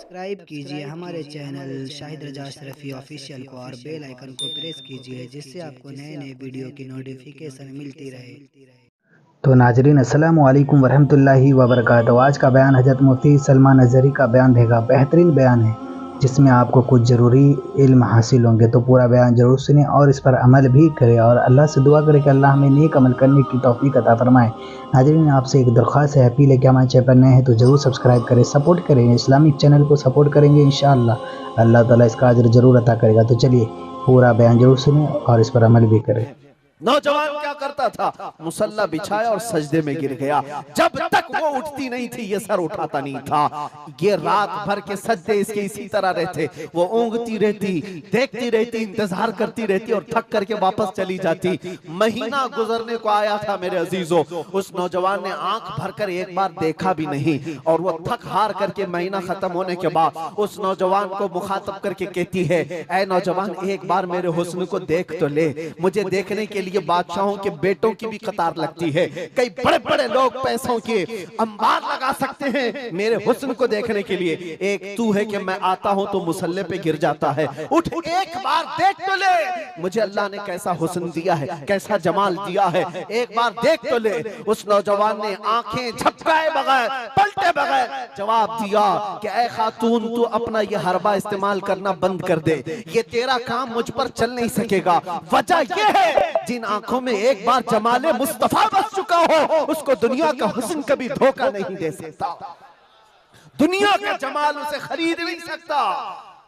Subscribe कीजिए हमारे channel Shahid रजा Ashrafi official को और बेल आइकन को प्रेस कीजिए जिससे आपको नए नए वीडियो की नोटिफिकेशन मिलती रहे। तो नाजरीन अस्सलामु अलैकुम वरहमतुल्लाहि वबरकातुहू। आज का बयान हज़रत मुफ्ती सलमान अज़हरी का बयान रहेगा। बेहतरीन बयान है जिसमें आपको कुछ ज़रूरी इल्म हासिल होंगे, तो पूरा बयान ज़रूर सुने और इस पर अमल भी करें और अल्लाह से दुआ करें कि अल्लाह हमें नेक अमल करने की तौफीक अता फरमाए। नाजरीन आपसे एक दरख्वास्त है, अपील है कि हमारे चैनल पर नए हैं तो ज़रूर सब्सक्राइब करें, सपोर्ट करें। इस्लामिक चैनल को सपोर्ट करेंगे इंशाअल्लाह अल्लाह ताला इसका अजर ज़रूर अता करेगा। तो चलिए पूरा बयान ज़रूर सुने और इस पर अमल भी करें। नौजवान क्या करता था? मुसल्ला बिछाया और सजदे में गिर गया। जब तक वो उठती नहीं थी ये सर उठाता नहीं था। ये रात भर के सजदे इसके इसी तरह रहते। वो ऊँगती रहती, देखती रहती, इंतजार करती रहती और थक करके वापस चली जाती। महीना गुजरने को आया था मेरे अजीजों। उस नौजवान ने आंख भरकर एक बार देखा भी नहीं और वो थक हार करके महीना खत्म होने के बाद उस नौजवान को मुखातब करके कहती है, ऐ नौजवान एक बार मेरे हुस्न को देख तो ले। मुझे देखने के ये बादशाहों के बेटों की भी कतार लगती है। कई बड़े बड़े लोग पैसों के अंबार लगा सकते हैं मेरे हुस्न को देखने के लिए। एक तू है कि मैं आता हूं तो मुसल्ले पे गिर जाता है। उठ एक बार देख तो ले, मुझे अल्लाह ने कैसा हुस्न दिया है, कैसा जमाल दिया है, एक बार देख तो ले। उस नौजवान ने आंखें झपकाए बगैर, पलटे बगैर जवाब दिया कि ऐ खातून तू अपना ये हरबा इस्तेमाल करना बंद कर दे, ये तेरा काम मुझ पर चल नहीं सकेगा। वजह यह है जिन आंखों में एक बार जमाले मुस्तफा बस चुका हो उसको दुनिया का हुस्न कभी धोखा नहीं दे सकता। दुनिया का जमाल उसे खरीद नहीं सकता।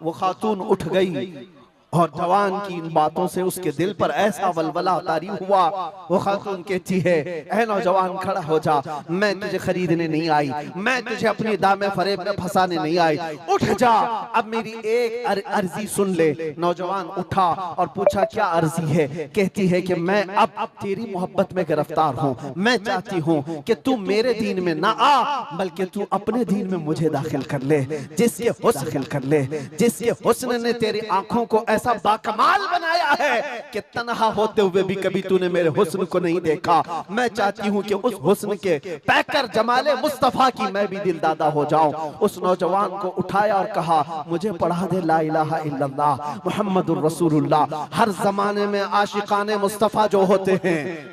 वो खातून उठ गई और जवान की इन बातों से उसके दिल पर ऐसा वलवला तारी हुआ। वो खातून कहती है, ऐ नौजवान खड़ा हो जा, मैं तुझे खरीदने नहीं आई, मैं तुझे अपनी दामे फरेब में फंसाने नहीं आई, उठ जा, अब मेरी एक अर्जी सुन ले। नौजवान उठा और पूछा क्या अर्जी है? कहती है कि मैं अब तेरी मोहब्बत में गिरफ्तार हूँ। मैं चाहती हूँ कि तू मेरे दीन में ना आ बल्कि तू अपने दीन में मुझे दाखिल कर ले। जिसके हुस्न कर ले, जिसके हुस्न ने तेरी आंखों को ऐसा बाकमाल बनाया है कि तन्हा होते हुए भी कभी तूने मेरे हुस्न को नहीं देखा। मैं चाहती हूं कि उस हुस्न के पैकर जमाले मुस्तफा की मैं भी दिलदादा हो जाऊं। उस नौजवान को उठाया और कहा, मुझे पढ़ा दे ला इलाहा इल्लल्लाह मुहम्मदुर रसूलुल्लाह। हर जमाने में आशिकाने मुस्तफा जो होते हैं,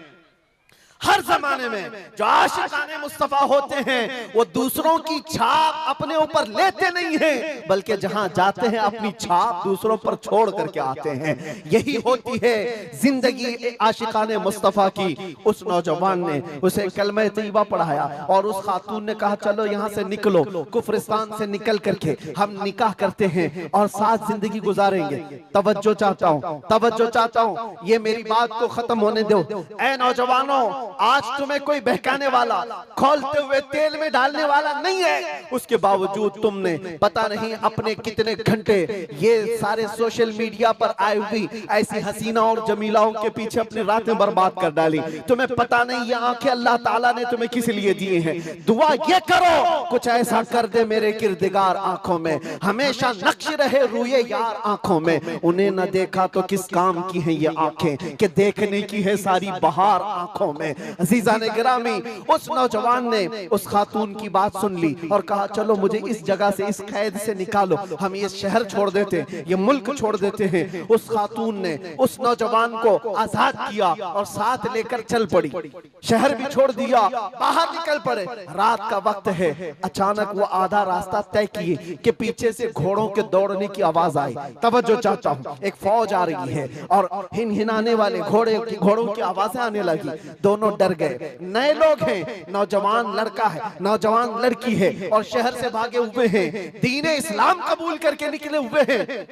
हर जमाने में जो आशिकाने मुस्तफा होते हैं वो दूसरों की छाप अपने ऊपर लेते नहीं हैं बल्कि जहां जाते हैं अपनी छाप दूसरों पर छोड़ करके आते हैं। यही होती है जिंदगी आशिकाने मुस्तफा की। उस नौजवान ने उसे कलमा तैयबा पढ़ाया और उस खातून ने कहा, चलो यहाँ से निकलो, कुफरिस्तान से निकल करके हम निकाह करते हैं और साथ जिंदगी गुजारेंगे। तवज्जो चाहता हूँ, तवज्जो चाहता हूँ, ये मेरी बात को खत्म होने दो। ऐ नौजवानों, आज तुम्हें कोई बहकाने वाला, खोलते हुए तेल में डालने वाला नहीं है। उसके बावजूद तुमने पता नहीं अपने कितने घंटे ये सारे सोशल मीडिया पर आई हुई ऐसी हसीना और जमीलाओं के पीछे अपनी रातें बर्बाद कर डाली। तुम्हें पता नहीं ये आंखें अल्लाह ताला ने तुम्हें किस लिए दिए हैं। दुआ ये करो कुछ ऐसा कर दे मेरे किरदगार आंखों में, हमेशा नक्श रहे रूए यार आंखों में। उन्हें न देखा तो किस काम की है ये आंखें कि देखने की है सारी बहार आंखों में। अजीजा ने गिरामी, उस नौजवान ने उस खातून की बात सुन ली और कहा, चलो मुझे इस जगह से, इस कैद से निकालो, हम ये शहर छोड़ देते हैं, ये मुल्क छोड़ देते हैं। उस खातून ने उस नौजवान को आजाद किया और साथ लेकर चल पड़ी। शहर भी छोड़ दिया, बाहर निकल पड़े। रात का वक्त है, अचानक वो आधा रास्ता तय किए कि पीछे से घोड़ों के दौड़ने की आवाज आई। तवज्जो चाहता हूँ, एक फौज आ रही है और हिनहिनाने वाले घोड़ों की आवाजें आने लगी। दोनों डर गए। नए लोग हैं, नौजवान लड़का है, नौजवान लड़की है और शहर से भागे हुए हैं, दीन इस्लाम कबूल करके निकले हुए हैं।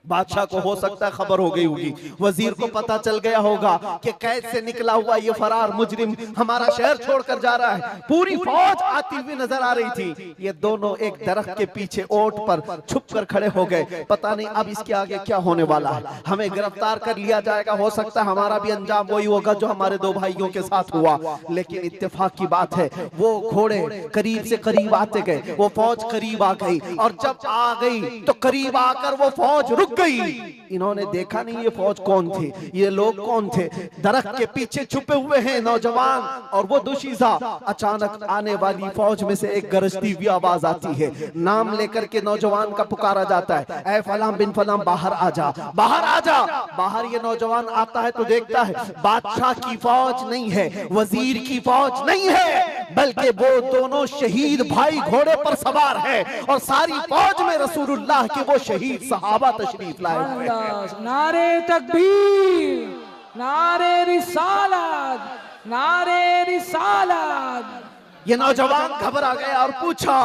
बादशाह को हो सकता है खबर हो गई होगी, वजीर को पता चल गया होगा कि कैद से निकला हुआ ये फरार मुजरिम हमारा शहर छोड़कर जा रहा है। पूरी फौज आती हुई नजर आ रही थी। ये दोनों एक दरख्त के पीछे ओट पर छुप कर खड़े हो गए। पता नहीं अब इसके आगे क्या होने वाला है, हमें गिरफ्तार कर लिया जाएगा, हो सकता है हमारा भी अंजाम वही होगा जो हमारे दो भाइयों के साथ हुआ। लेकिन इत्तेफाक की बात है वो घोड़े करीब से करीब आते गए, वो फौज करीब आ गई और जब आ गई तो करीब आकर वो फौज रुक गई। इन्होंने देखा नहीं ये फौज कौन थे, ये लोग कौन थे। दरख्त के पीछे छुपे हुए हैं नौजवान और वो दुशीजा। अचानक आने वाली फौज में से एक गरजती हुई आवाज आती है। नाम लेकर के नौजवान का पुकारा जाता है, ऐ फलां बिन फलां बाहर आ जा, बाहर आ जा। बाहर ये नौजवान आता है तो देखता है बादशाह की फौज नहीं है, वजीर की फौज नहीं है, बल्कि वो दोनों शहीद भाई घोड़े पर सवार है और सारी फौज में रसूलुल्लाह के वो शहीद सहाबा तशरीफ लाए हुए हैं। नारे तकबीर, नारे रिसालत, नारे रिसालत। ये नौजवान घबरा गया और पूछा,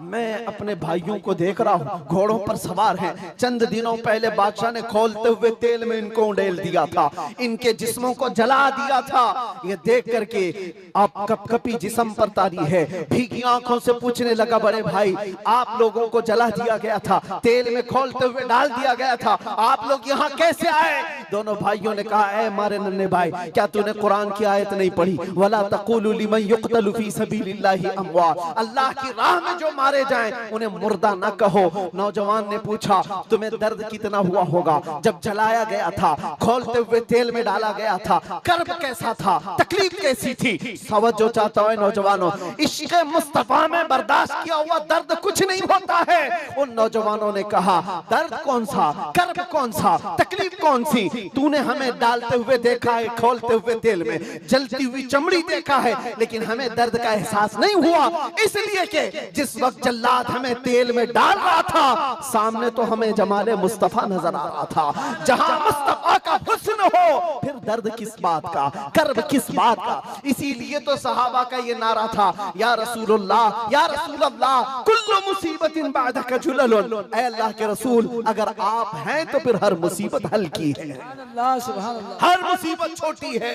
मैं अपने भाइयों को देख रहा हूँ घोड़ों पर सवार हैं। चंद दिनों पहले बादशाह ने खोलते हुए तेल में इनको उंडेल दिया था, इनके जिस्मों को जला दिया था। ये देख करके आप कपकपी जिस्म पर तारी है, भीगी आंखों से पूछने लगा, बड़े भाई आप लोगों को जला दिया गया था, तेल में खोलते हुए डाल दिया गया था, आप लोग यहाँ कैसे आए? दोनों भाइयों ने कहा, ऐ मारे नन्हे भाई, क्या तूने कुरान की आयत नहीं पढ़ी, वला तक़ूलू लिमन युक़तलु फ़ी सबीलिल्लाहि अमवात, अल्लाह की राह में जो मारे जाएं उन्हें मुर्दा न कहो। नौजवान ने पूछा, तुम्हें दर्द कितना हुआ होगा जब जलाया गया था, खोलते हुए तेल में डाला गया था, कर्ब कैसा था, तकलीफ कैसी थी? तवज्जो चाहता है नौजवानों, इश्क़ मुस्तफा में बर्दाश्त किया हुआ दर्द कुछ नहीं होता है। उन नौजवानों ने कहा, दर्द कौन सा, कर्ब कौन सा, तकलीफ कौन सी? तूने हमें डालते हुए देखा है, खोलते हुए तेल में, जलती हुई चमड़ी देखा है, लेकिन हमें दर्द का एहसास नहीं हुआ, इसलिए कि जिस वक्त जल्लाद हमें तेल में डाल रहा था, सामने तो हमें जमाले मुस्तफा नजर आ रहा था। जहां मुस्तफा का हुस्न हो, फिर दर्द किस बात का, कर्ब किस बात का? इसीलिए तो सहाबा का ये नारा था, या रसूलुल्लाह, या रसूलल्लाह, कुल्लु मुसीबतिन बादका जुललुन, ऐ अल्लाह के रसूल अगर आप हैं तो फिर हर मुसीबत हल्की है, हर मुसीबत छोटी है।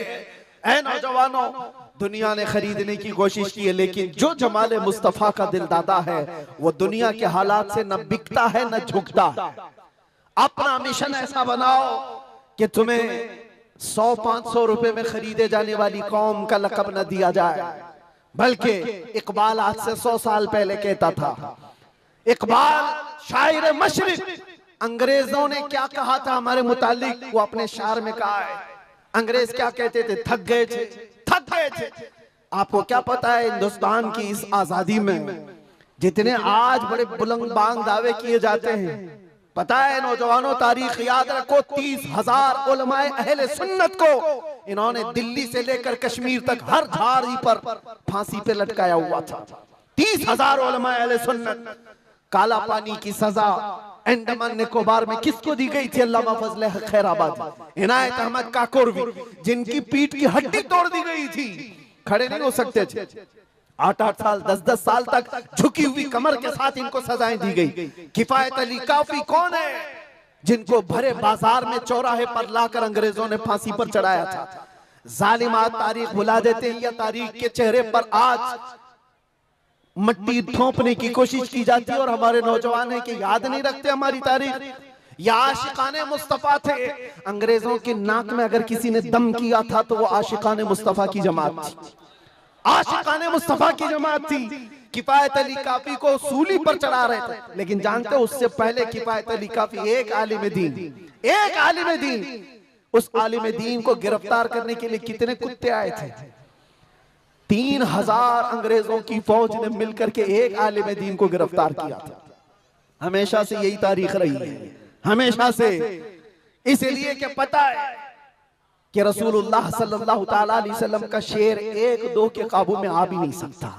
ऐ नौजवानों, दुनिया ने खरीदने की कोशिश की है, लेकिन जो जमाले मुस्तफा का दिलदादा है वो दुनिया के हालात से न बिकता है न झुकता है। अपना मिशन ऐसा बनाओ कि तुम्हें 100-500 रुपए में खरीदे जाने वाली कौम का लक़ब न दिया जाए, बल्कि इकबाल आज से 100 साल पहले कहता था। इकबाल शायर मशरिक, अंग्रेजों ने क्या कहा था हमारे मुतालिक, वो अपने शार में कहा है। अंग्रेज क्या कहते थे? थक गए थे, थक गए थे। आपको क्या पता है हिंदुस्तान की इस आजादी में जितने आज बड़े बुलंद बांग दावे किए जाते हैं, पता है नौजवानों, तारीख याद रखो, 30,000 उलमाए अहले सुन्नत को इन्होंने दिल्ली से लेकर कश्मीर तक हर झाड़ी पर फांसी पे लटकाया हुआ था। 30,000 उलमाए अहले सुन्नत। काला पानी की सजा अंडमान निकोबार में किसको दी गई थी? अल्लामा फजले खैराबाद, इनायत अहमद काकोरवी, जिनकी पीठ की हड्डी तोड़ दी गई थी, खड़े नहीं हो सकते थे। 8-8 साल 10-10 साल तक झुकी हुई कमर के साथ इनको सजाएं दी गई। किफायत अली काफी कौन है, जिनको भरे बाजार में चौराहे पर लाकर अंग्रेजों ने फांसी पर चढ़ाया था। जालिमात तारीख भुला देते हैं, या तारीख के चेहरे पर आज मट्टी थोपने की कोशिश की जाती है और हमारे नौजवान है कि याद नहीं रखते हमारी तारीख। या आशिकाने मुस्तफा थे, अंग्रेजों के नाक में अगर किसी ने दम किया था तो वो आशिकाने मुस्तफा की जमात थी, आशिकाने मुस्तफा की जमात थी। किफायत अली काफी को सूली पर चढ़ा रहे थे, लेकिन जानते हो उससे पहले किफायत अली काफी एक आलिम दीन, एक आलिम दीन, उस आलिम दीन को गिरफ्तार करने के लिए कितने कुत्ते आए थे? 3,000 अंग्रेजों की फौज ने मिलकर के एक आलिम दीन को गिरफ्तार किया था। हमेशा से यही तारीख रही है, हमेशा से। इसलिए कि पता है कि रसूलुल्लाह सल्लल्लाहु ताला अलैहि वसल्लम का शेर 1-2 के काबू में आ भी नहीं सकता,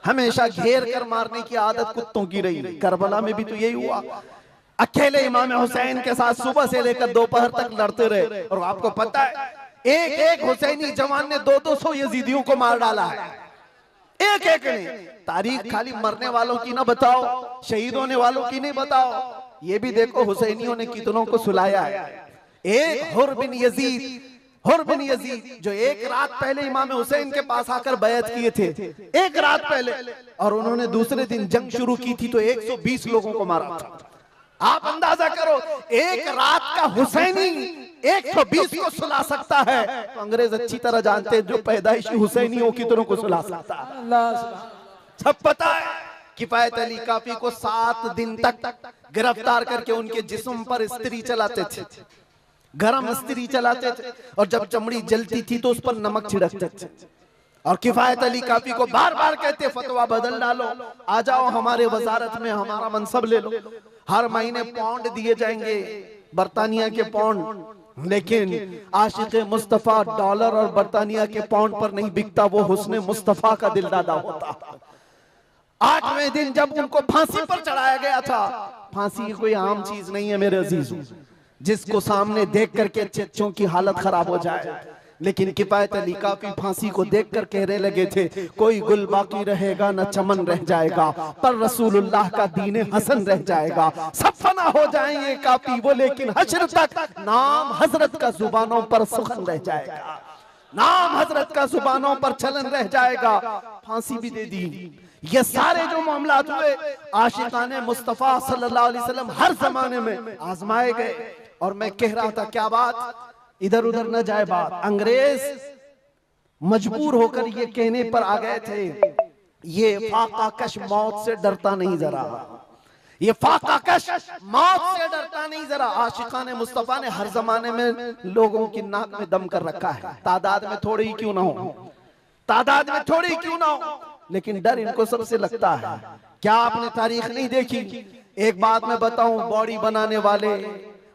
हमेशा घेर कर मारने की आदत कुत्तों की रही। करबला में भी तो यही हुआ, अकेले इमाम हुसैन के साथ सुबह से लेकर दोपहर तक लड़ते रहे। और आपको पता है एक हुसैनी जवान ने 200 यजीदियों को मार डाला है, एक ने। तारीख खाली मरने वालों की ना बताओ, शहीद होने वालों की नहीं बताओ, ये भी देखो हुसैनियों ने कितनों को सुलाया है। एक हुर बिन यजीद जो एक रात पहले इमाम हुसैन के पास आकर बैत किए थे, एक रात पहले, और उन्होंने दूसरे दिन जंग शुरू की थी तो 120 लोगों को मारा था। आप अंदाजा करो, एक रात का हुसैनी 120 को सुला सकता है, तो अंग्रेज अच्छी तरह जानते हैं जो पैदाइशी हुसैनियों की तरह को सुला सकता है। सब पता है किफायत अली काफी को 7 दिन तक गिरफ्तार करके उनके जिस्म पर इस्त्री चलाते थे, गरम इस्त्री चलाते थे, और जब चमड़ी जलती थी तो उस पर नमक छिड़कते थे। और किफायत अली काफी को बार बार कहते फतवा बदल डालो, आ जाओ हमारे वजारत में, हमारा मनसब ले लो, हर महीने पाउंड दिए जाएंगे, बरतानिया के पाउंड। लेकिन आशिक मुस्तफा डॉलर और बरतानिया के पाउंड पर नहीं बिकता, वो हुस्ने मुस्तफा का दिलदादा होता। 8वें दिन जब उनको फांसी पर चढ़ाया गया था, फांसी कोई आम चीज नहीं है मेरे अजीजों, जिसको सामने देख करके चच्चों की हालत खराब हो जाए। लेकिन किफायत अली काफी फांसी को देखकर कहने लगे थे, कोई गुल बाकी रहेगा न चमन रह जाएगा, पर रसूलुल्लाह का दीन हसन रह जाएगा। सब फना हो जाएंगे काफी वो, लेकिन हश्र तक नाम हजरत का जुबानों पर सुखन रह जाएगा, नाम हजरत का जुबानों पर चलन रह जाएगा। फांसी भी दे दी। ये सारे जो मामलात हुए, आशिकाने मुस्तफा सल्लल्लाहु अलैहि वसल्लम हर जमाने में आजमाए गए। और मैं कह रहा था, क्या बात, इधर उधर न जाए बात, अंग्रेज मजबूर होकर ये कहने पर आ गए थे, ये फाकाकश मौत से डरता नहीं जरा, ये फाकाकश मौत से डरता नहीं जरा। आशिकाने मुस्तफा ने हर जमाने में लोगों की नाक में दम कर रखा है, तादाद में थोड़ी ही क्यों ना हो, तादाद में थोड़ी क्यों ना हो, लेकिन डर इनको सबसे लगता है। क्या आपने तारीख नहीं देखी? एक बात मैं बताऊं, बॉडी बनाने वाले,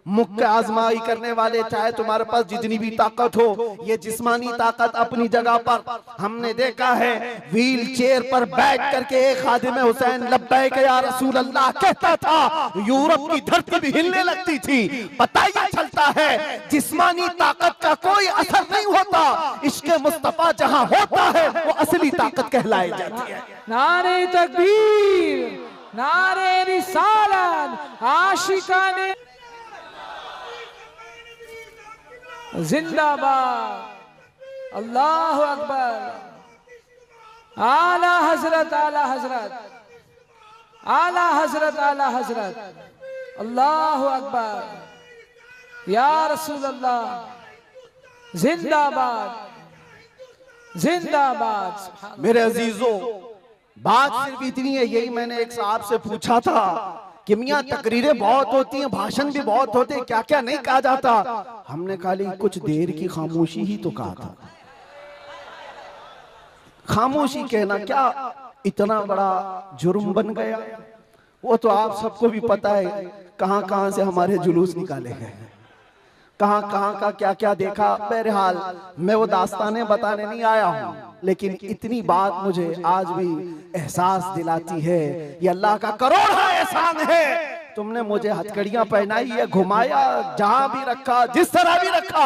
मुक्के आजमाई करने वाले, चाहे तुम्हारे पास जितनी भी ताकत हो, ये जिस्मानी ताकत अपनी जगह पर, हमने देखा है व्हील चेयर पर बैठ करके एक खादिम हुसैन लब्बैक या रसूल अल्लाह कहता था, यूरोप की धरती भी हिलने लगती थी। पता ही चलता है जिस्मानी ताकत का कोई असर नहीं होता, इश्क़ मुस्तफा जहां होता है वो असली ताकत कहलाई जाती है। नारे तकबीर, नारे रिसालत, आशिकाने जिंदाबाद, अल्लाह अकबर, आला हजरत, आला हजरत, आला हजरत, आला हजरत, अल्लाह अकबर, या रसूल अल्लाह, जिंदाबाद, जिंदाबाद। मेरे अजीजों, बात सिर्फ इतनी है, यही मैंने एक साहब से पूछा था कि मियां तकरीरें बहुत होती हैं, भाषण भी बहुत होते हैं, क्या क्या नहीं कहा जाता। हमने खाली कुछ देर की खामोशी ही तो कहा था। खामोशी कहना क्या इतना बड़ा जुर्म बन गया? वो तो आप सबको भी पता है, कहां कहां से हमारे जुलूस निकाले गए, कहां कहां का क्या क्या देखा। बहरहाल मैं वो दास्तानें बताने नहीं आया हूं, लेकिन इतनी बात मुझे आज भी एहसास दिलाती है, ये अल्लाह का करोड़ा एहसान है। तुमने मुझे हथकड़ियां पहनाई है, घुमाया, जहां भी रखा, जिस तरह भी रखा।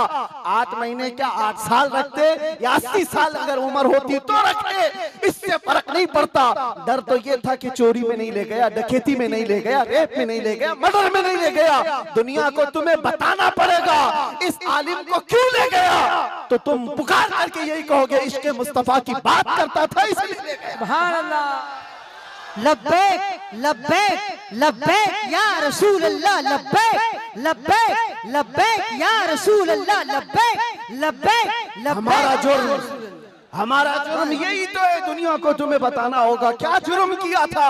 8 महीने क्या 8 साल रखते या 80 साल अगर उम्र होती तो रखते, इससे फर्क नहीं पड़ता। डर तो ये था कि चोरी में नहीं ले गया, डकैती में नहीं ले गया, रेप में नहीं ले गया, मर्डर में नहीं ले गया। दुनिया को तुम्हें बताना पड़ेगा इस आलिम को क्यों ले गया, तो तुम पुकार करके यही कहोगे इश्क़ मुस्तफा की बात करता था इसलिए ले गया। सुभान अल्लाह, लब्बैक लब्बैक लब्बैक या रसूल अल्लाह, लब्बैक लब्बैक लब्बैक या रसूल अल्लाह, लब्बैक लब्बैक लब्बैक। हमारा जुर्म यही तो है, दुनिया को तुम्हें बताना होगा क्या जुर्म किया था।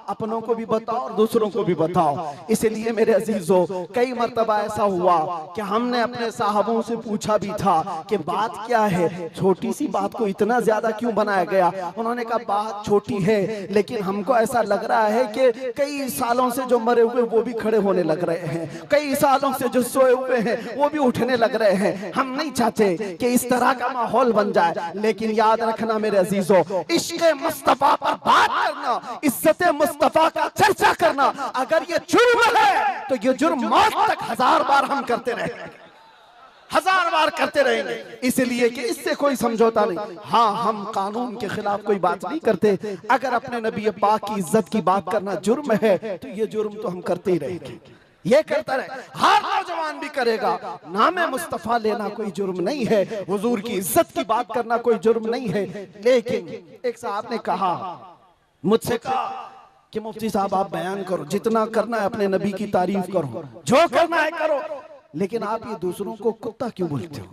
अपनों को भी बताओ और दूसरों को भी बताओ। इसलिए मेरे अजीजों, कई मर्तबा ऐसा हुआ कि हमने अपने साहबों से पूछा भी था कि बात क्या है, छोटी सी बात को इतना ज्यादा क्यों बनाया गया। उन्होंने कहा बात छोटी है, लेकिन हमको ऐसा लग रहा है कि कई सालों से जो मरे हुए वो भी खड़े होने लग रहे हैं, कई सालों से जो सोए हुए हैं वो भी उठने लग रहे हैं। हम नहीं चाहते कि इस तरह का माहौल बन जाए, लेकिन याद रखना मेरे अजीजों, इश्क़ मुस्तफा पर बात करना, इज्जत मुस्तफा का चर्चा करना, अगर ये जुर्म है तो ये जुर्म मौत तक 1000 बार हम करते रहेंगे, 1000 बार करते रहेंगे। इसलिए कि इससे कोई समझौता नहीं। हाँ, हम कानून के खिलाफ कोई बात नहीं करते। अगर अपने नबी पाक की इज्जत की बात करना जुर्म है तो ये जुर्म तो हम करते ही रहेंगे, ये करता रहे, हर नौजवान भी करेगा। नाम मुस्तफा लेना कोई जुर्म नहीं है, हुजूर की इज्जत की बात करना कोई जुर्म नहीं है। लेकिन एक साहब ने कहा, मुझसे कहा कि मुफ्ती साहब आप बयान करो, जितना करना है अपने नबी की तारीफ करो, जो करना है करो, लेकिन आप ये दूसरों को कुत्ता क्यों बोलते हो,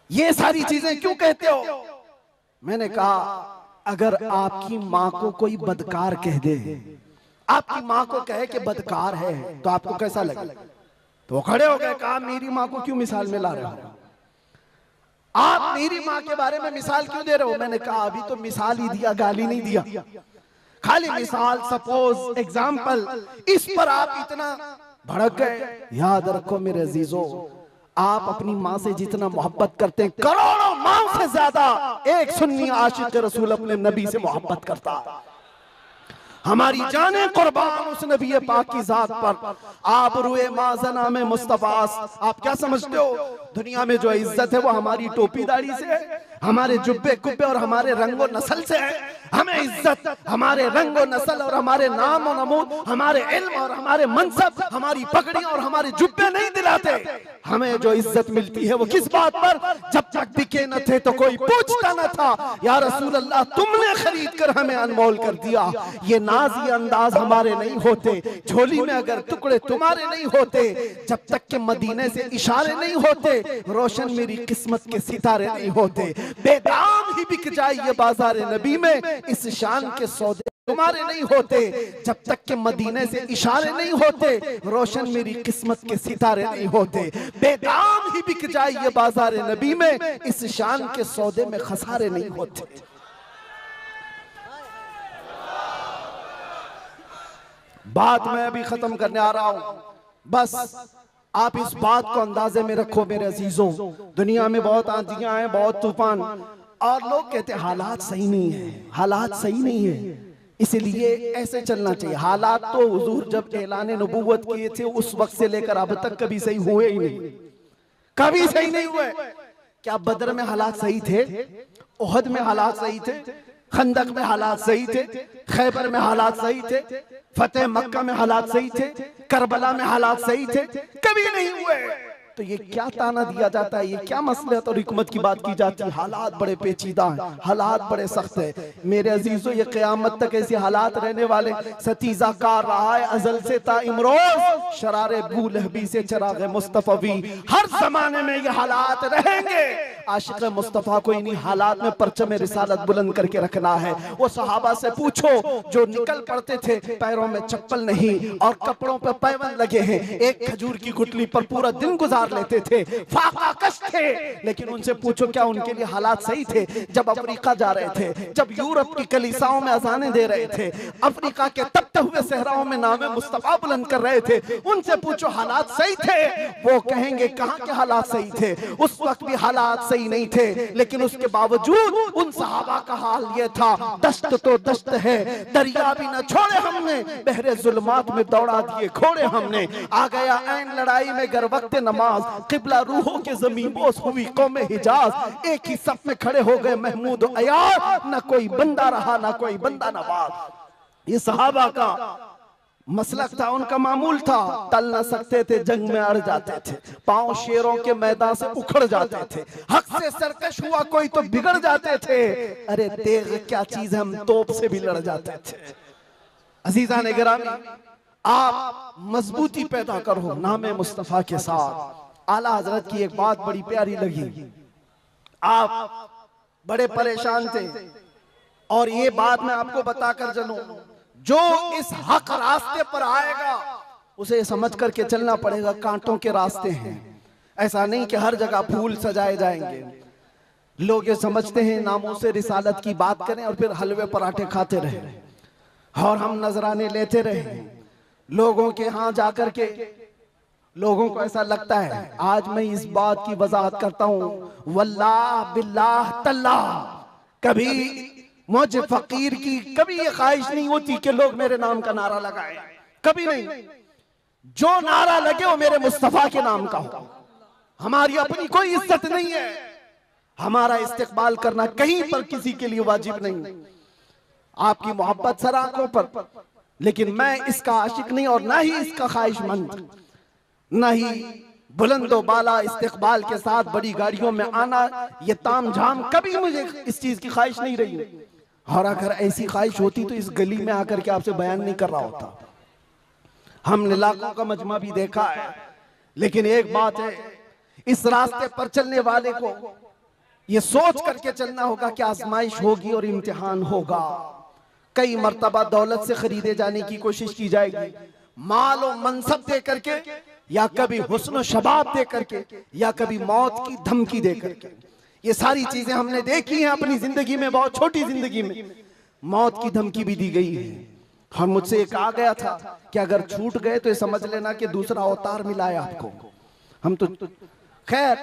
ये सारी चीजें क्यों कहते हो। मैंने कहा अगर आपकी माँ को कोई बदकार कह दे, आपकी माँ को कहे कि बदकार है, तो आपको कैसा लगे? तो वो खड़े हो गए, कहा मेरी माँ को क्यों मिसाल में ला रहे हो? आप मेरी माँ के बारे में मिसाल क्यों दे रहे हो? मैंने कहा अभी तो मिसाल ही दिया, गाली नहीं दिया, खाली मिसाल, सपोज, एग्जाम्पल, इस पर आप इतना भड़क गए। याद रखो मेरे अजीजों, आप अपनी माँ से जितना मोहब्बत करते हैं, करोड़ों माँ से ज्यादा एक सुन्नी आशिक रसूल अपने नबी से मोहब्बत करता है। हमारी जाने कुर्बान उस नबी पाक की जात पर। आप रुए माजना में मुस्तफास, आप क्या समझते हो? दुनिया में जो इज्जत है वो हमारी टोपी दाढ़ी से है, हमारे जुब्बे कुब्बे और हमारे रंगो नस्ल से है। हमें इज्जत हमारे रंगो नस्ल और हमारे नाम और नमूद, हमारे इल्म और हमारे मनसब, हमारी पगड़ी और हमारे जुब्बे नहीं दिलाते। हमें जो इज्जत मिलती है वो किस बात पर? जब तक बिके न थे तो कोई पूछता न था, या रसूल अल्लाह तुमने खरीद कर हमें अनमोल कर दिया। ये नाज ये अंदाज हमारे नहीं होते, झोली में अगर टुकड़े तुम्हारे नहीं होते, जब तक के मदीने से इशारे नहीं होते, रोशन मेरी किस्मत के सितारे नहीं होते। बेदाम ही बिक जाए ये बाजार नबी में, इस शान के सौदे तुम्हारे नहीं होते। जब तक के मदीने से इशारे नहीं होते, रोशन मेरी किस्मत के सितारे नहीं होते। बेदाम ही बिक जाए ये बाजार नबी में, इस शान के सौदे में खसारे नहीं होते। बात मैं अभी खत्म करने आ रहा हूं, बस आप इस बात को अंदाजे में रखो मेरे अजीजों। दुनिया में बहुत आंधियां हैं, बहुत तूफान, और लोग कहते हैं हालात सही नहीं है, हालात सही नहीं है, इसलिए ऐसे चलना चाहिए। हालात तो हुजूर जब ऐलान नबूवत किए थे उस वक्त से लेकर अब तक कभी सही हुए ही नहीं, कभी सही नहीं हुए। क्या बदर में हालात सही थे? ओहद में हालात सही थे? खंदक में हालात सही थे? खैबर में हालात सही थे? फतेह मक्का में हालात सही थे? करबला में हालात सही थे? कभी नहीं हुए। तो ये क्या ताना दिया जाता है, ये क्या मसलहत और हिकमत की बात की जाती है? हालात बड़े पेचीदा हैं, हालात बड़े सख्त है मेरे अजीजों। ये क़यामत तक ऐसे हालात रहने वाले। सतीजा कार रहा है अजल से ता इमरोज, शरारे बूलहबी से चराग मुस्तफवी, हर जमाने में ये हालात रहेंगे। आशिक मुस्तफ़ा को इन्हीं हालात में परचम रिसालत बुलंद करके रखना है। वो सहाबा से पूछो जो निकल पड़ते थे, पैरों में चप्पल नहीं और कपड़ों पर पैबंद लगे हैं, एक खजूर की गुठली पर पूरा दिन गुजार लेते थे, फाका कश थे, लेकिन उनसे पूछो क्या उनके लिए हालात सही थे? जब अफ्रीका जा रहे थे, जब यूरोप की कलीसाओं में अजानें दे रहे थे, अफ्रीका के तपते हुए सहराओं में नामे मुस्तफा बुलंद कर रहे थे, उनसे पूछो हालात सही थे? वो कहेंगे कहां के हालात सही थे, उस वक्त भी हालात सही नहीं थे, लेकिन उसके बावजूद उन सहाबा का हाल ये था, दस्त तो दस्त है, दरिया भी न छोड़े हमने, बहरे जुल्मात में दौड़ा दिए घोड़े हमने, आ गया ऐन लड़ाई में गर वक्त नमाज, किबला रूहों के ज़मीन बोस हुई कौमे हिजाज, एक ही सफ में खड़े हो गए महमूद अयार, न कोई बंदा रहा न कोई बंदा नवाज। ये सहाबा का मसलक था, उनका मामूल था, टल न सकते थे, जंग में अड़ जाते थे, पांव शेरों के मैदान से उखड़ जाते थे, हक से सरकश हुआ कोई तो बिगड़ जाते थे, अरे तेग क्या चीज है, हम तोप से भी लड़ जाते थे। अजीजा ने गिरामी, आप मजबूती पैदा करो नामे मुस्तफा के साथ। आला हजरत की एक बात बड़ी प्यारी लगी, आप बड़े परेशान थे और ये बात मैं आपको बताकर चलूं, जो इस हक रास्ते पर आएगा उसे समझ करके चलना पड़ेगा, कांटों के रास्ते हैं। ऐसा नहीं कि हर जगह फूल सजाए जाएंगे। लोग ये समझते हैं नामों से रिसालत की बात करें और फिर हलवे पराठे खाते रहे और हम नजराने लेते रहे लोगों के यहाँ जाकर के। लोगों को ऐसा लगता है, आज मैं इस बात की वजाहत करता हूं, वल्लाह बिल्लाह तल्लाह, कभी मुझे फकीर की कभी ये ख्वाहिश नहीं होती कि लोग मेरे नाम का नारा लगाएं, कभी नहीं। जो नारा लगे वो मेरे मुस्तफा के नाम का हो। हमारी अपनी कोई इज्जत नहीं है, हमारा इस्तेकबाल करना कहीं पर किसी के लिए वाजिब नहीं। आपकी मोहब्बत सर आंखों पर, लेकिन मैं इसका आशिक नहीं और ना ही इसका ख्वाहिशमंद, न ही बुलंदो बाला इस्तेकबाल के साथ बड़ी गाड़ियों में आना, ये ताम झाम, कभी मुझे इस चीज की ख्वाहिश नहीं रही। और अगर ऐसी ख्वाहिश होती तो इस गली में आकर के आपसे बयान नहीं कर रहा होता। हमने लाखों का मजमा भी देखा है, लेकिन एक बात है, इस रास्ते पर चलने वाले को ये सोच करके चलना होगा कि आजमाइश होगी और इम्तिहान होगा। कई मर्तबा दौलत से खरीदे जाने की कोशिश की जाएगी, माल और मनसब दे करके, या कभी हुस्न शबाब दे करके, या कभी मौत की धमकी दे करके। ये सारी चीजें हमने देखी हैं अपनी जिंदगी में, बहुत छोटी जिंदगी में। मौत की धमकी भी दी गई है। और मुझसे एक आ गया था कि अगर छूट गए तो ये समझ लेना कि दूसरा अवतार मिला है आपको। हम तो खैर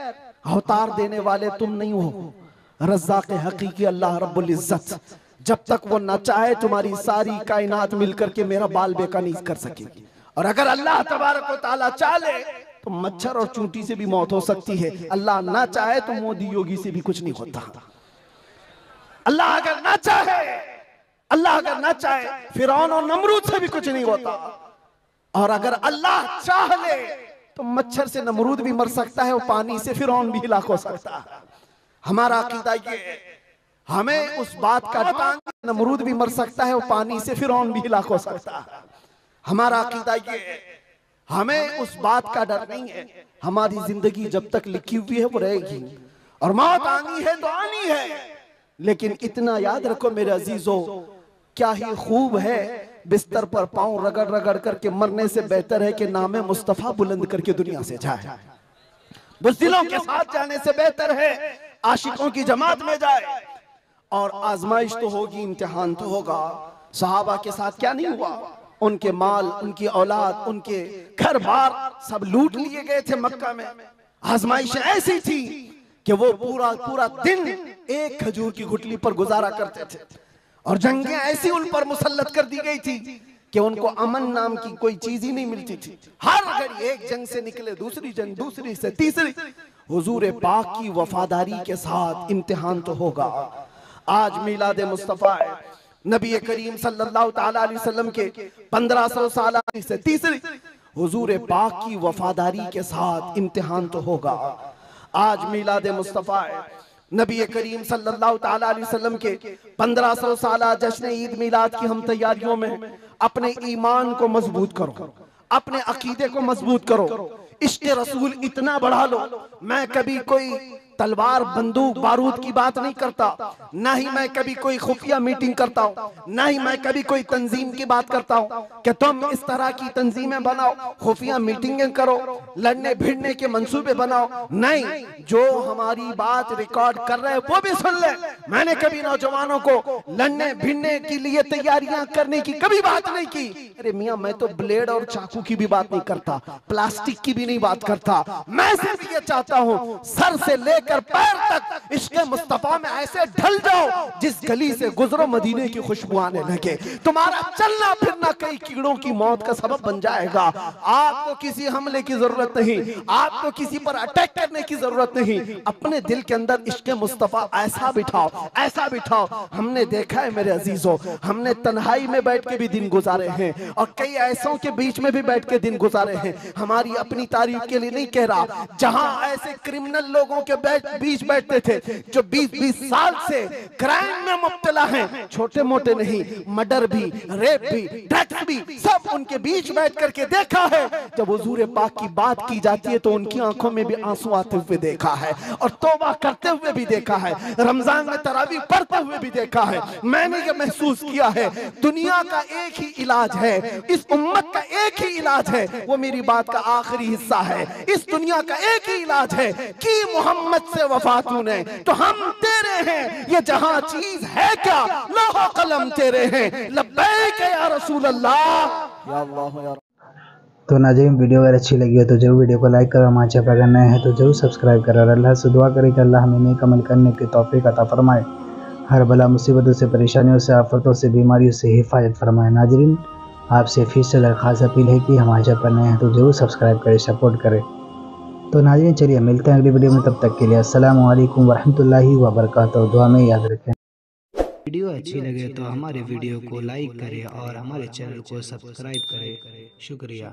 अवतार देने वाले तुम नहीं हो, रज़्ज़ाक़ हकीकी अल्लाह रब्बुल इज्जत। जब तक वो न चाहे तुम्हारी सारी कायनात मिलकर के मेरा बाल बेका नहीं कर सकेगी। और अगर अल्लाह तबारक व तआला चाहे तो मच्छर और चूंटी से भी मौत हो सकती है। अल्लाह ना चाहे तो मोदी योगी से भी कुछ नहीं होता। अल्लाह अगर ना चाहे, अल्लाह अगर ना चाहे फिरौन और नमरूद से भी कुछ नहीं होता। और अगर अल्लाह चाह ले तो मच्छर से नमरूद भी मर सकता है और पानी से फिरौन भी हिलाक हो सकता है। हमारा अकीदा ये है, हमें उस बात का, नमरूद भी मर सकता है और पानी से फिरौन भी हिलाक हो सकता है। हमारा अकीदा ये है, हमें उस बात का डर नहीं है। हमारी जिंदगी जब तक लिखी हुई है वो रहेगी, और मौत आनी है तो आनी है। लेकिन इतना याद रखो मेरे अजीजों, क्या ही खूब है बिस्तर पर पांव रगड़ रगड़ करके मरने से बेहतर है कि नामे मुस्तफा बुलंद करके दुनिया से जाए। बुज़दिलों के साथ जाने से बेहतर है आशिकों की जमात में जाए। और आजमाइश तो होगी, इम्तिहान तो होगा। सहाबा के साथ क्या नहीं हुआ? उनके माल, उनकी औलाद, उनके घर बार सब लूट लिए गए थे मक्का में। आजमाइश ऐसी थी कि वो पूरा पूरा दिन एक खजूर की गुठली पर गुजारा करते थे। और जंगें ऐसी उन पर मुसल्लत कर दी गई थी कि उनको अमन नाम की कोई चीज ही नहीं मिलती थी। हर घड़ी एक जंग से निकले दूसरी जंग, दूसरी से तीसरी। हुजूर पाक की वफादारी के साथ इम्तिहान तो होगा। आज मिलाद मुस्तफा है, नबी करीम सल्लल्लाहु तआला अलैहि वसल्लम के 1500 साल से तीसरी। हुजूर पाक की वफादारी के साथ इम्तिहान तो होगा। आज मिलाद मुस्तफा है, नबी करीम सल्लल्लाहु तआला अलैहि वसल्लम के 1500 साल जश्न ईद मिलाद की हम तैयारियों में अपने ईमान को मजबूत करो, अपने अकीदे को मजबूत करो, इश्क़ रसूल इतना बढ़ा लो। मैं कभी कोई तलवार बंदूक बारूद की बात नहीं करता, ना ही मैं कभी कोई खुफिया मीटिंग करता हूँ, ना ही मैं कभी कोई तंजीम की बात करता हूँ कि तुम इस तरह की तंजीमें बनाओ, खुफिया मीटिंगें करो, लड़ने भिड़ने के मंसूबे बनाओ। नहीं, जो हमारी बात रिकॉर्ड कर रहे हैं वो भी सुन ले। मैंने कभी नौजवानों को लड़ने भिड़ने के लिए तैयारियां करने की कभी बात नहीं की। अरे मियाँ, मैं तो ब्लेड और चाकू की भी बात नहीं करता, प्लास्टिक की भी नहीं बात करता। मैं सिर्फ ये चाहता हूँ सर से लेकर पैर तक इश्क़ मुस्तफा में ऐसे ढल जाओ जिस गली से गुजरो मदीने की खुशबू आने लगे। तुम्हारा चलना फिरना कई कीड़ों की मौत का सबब बन जाएगा। आपको किसी हमले की जरूरत नहीं, आपको किसी पर अटैक करने की जरूरत नहीं। अपने दिल के अंदर इश्क़ मुस्तफा ऐसा बिठाओ, ऐसा बिठाओ। हमने देखा है मेरे अजीजों, हमने तन्हाई में बैठ के भी दिन गुजारे हैं और कई ऐसों के बीच में भी बैठ के दिन गुजारे हैं। हमारी अपनी तारीफ के लिए नहीं कह रहा, जहां ऐसे क्रिमिनल लोगों के बीच बैठते थे जो 20-20 साल से क्राइम में मुब्तला हैं, छोटे मोटे नहीं, मर्डर भी, रेप भी, ड्रग्स भी, सब उनके बीच बैठ करके देखा है। जब हुजूर पाक की बात की जाती है तो उनकी आंखों में भी आंसू आते हुए देखा है, और तौबा करते हुए भी देखा है, रमजान में तरावी पढ़ते हुए भी देखा है। मैंने ये महसूस किया है दुनिया का एक ही इलाज है, इस उम्मत का एक ही इलाज है, वो मेरी बात का आखिरी हिस्सा है। इस दुनिया का एक ही इलाज है कि मोहम्मद से वफा तूने तो हम तेरे हैं, ये जहां चीज है क्या लोहो कलम तेरे हैं, लब्बैक या रसूल अल्लाह, या अल्लाह या। तो नाज़रीन, वीडियो अगर अच्छी लगी हो तो जरूर वीडियो को लाइक करो, हमारे चैनल पर अगर नए हैं तो जरूर सब्सक्राइब करो और अल्लाह से दुआ करें कि अल्लाह हमें नेक अमल करने की तौफीक अता फरमाए, हर बला मुसीबतों से, परेशानियों से, आफतों से, बीमारियों से हिफाजत फरमाए। नाज़रीन, आपसे फिर से दरख्वास्त अपील है कि हमारे चैनल पर नए हैं तो जरूर सब्सक्राइब करें, सपोर्ट करें। तो नाज़रीन, चलिए मिलते हैं अगली वीडियो में, तब तक के लिए अस्सलामु अलैकुम वरहमतुल्लाहि वबरकातुहू। दुआ में याद रखें। वीडियो अच्छी लगे तो हमारे वीडियो को लाइक करें और हमारे चैनल को सब्सक्राइब करें। शुक्रिया।